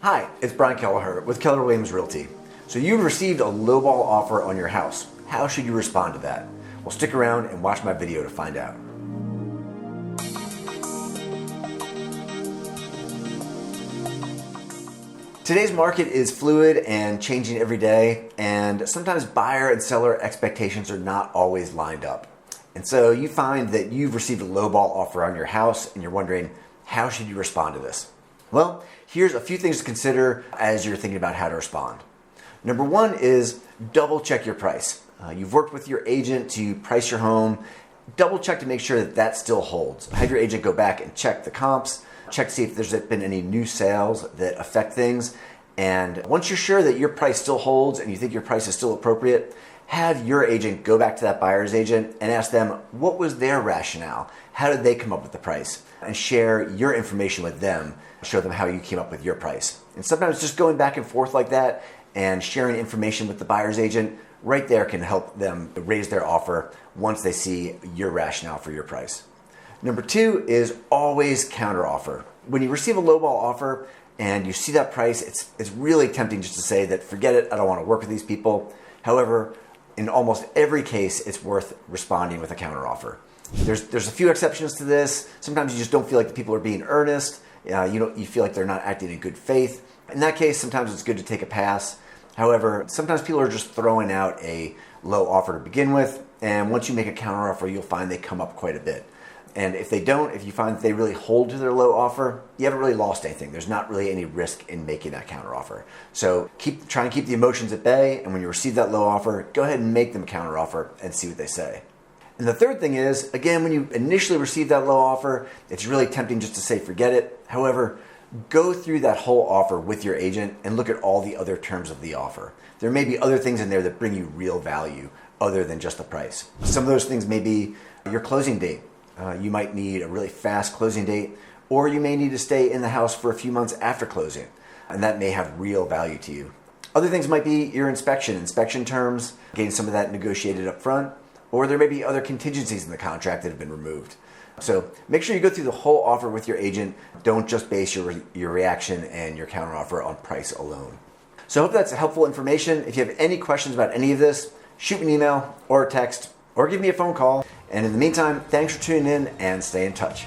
Hi, it's Brian Kelleher with Keller Williams Realty. So you've received a lowball offer on your house. How should you respond to that? Well, stick around and watch my video to find out. Today's market is fluid and changing every day, and sometimes buyer and seller expectations are not always lined up. And so you find that you've received a lowball offer on your house and you're wondering, how should you respond to this? Well, here's a few things to consider as you're thinking about how to respond. Number one is double check your price. You've worked with your agent to price your home. Double check to make sure that that still holds. Have your agent go back and check the comps, check to see if there's been any new sales that affect things. And once you're sure that your price still holds and you think your price is still appropriate, have your agent go back to that buyer's agent and ask them what was their rationale? How did they come up with the price? And share your information with them. Show them how you came up with your price. And sometimes just going back and forth like that and sharing information with the buyer's agent right there can help them raise their offer once they see your rationale for your price. Number two is always counteroffer. When you receive a lowball offer and you see that price, it's really tempting just to say that forget it, I don't want to work with these people. However, in almost every case, it's worth responding with a counteroffer. There's a few exceptions to this. Sometimes you just don't feel like the people are being earnest. You feel like they're not acting in good faith. In that case, sometimes it's good to take a pass. However, sometimes people are just throwing out a low offer to begin with, and once you make a counteroffer, you'll find they come up quite a bit. And if they don't, if you find that they really hold to their low offer, you haven't really lost anything. There's not really any risk in making that counteroffer. So try and keep the emotions at bay, and when you receive that low offer, go ahead and make them a counteroffer and see what they say. And the third thing is, again, when you initially receive that low offer, it's really tempting just to say forget it. However, go through that whole offer with your agent and look at all the other terms of the offer. There may be other things in there that bring you real value other than just the price. Some of those things may be your closing date. You might need a really fast closing date, or you may need to stay in the house for a few months after closing, and that may have real value to you. Other things might be your inspection terms, getting some of that negotiated up front, or there may be other contingencies in the contract that have been removed. So make sure you go through the whole offer with your agent. Don't just base your reaction and your counteroffer on price alone. So I hope that's helpful information. If you have any questions about any of this, shoot me an email or a text or give me a phone call. And in the meantime, thanks for tuning in and stay in touch.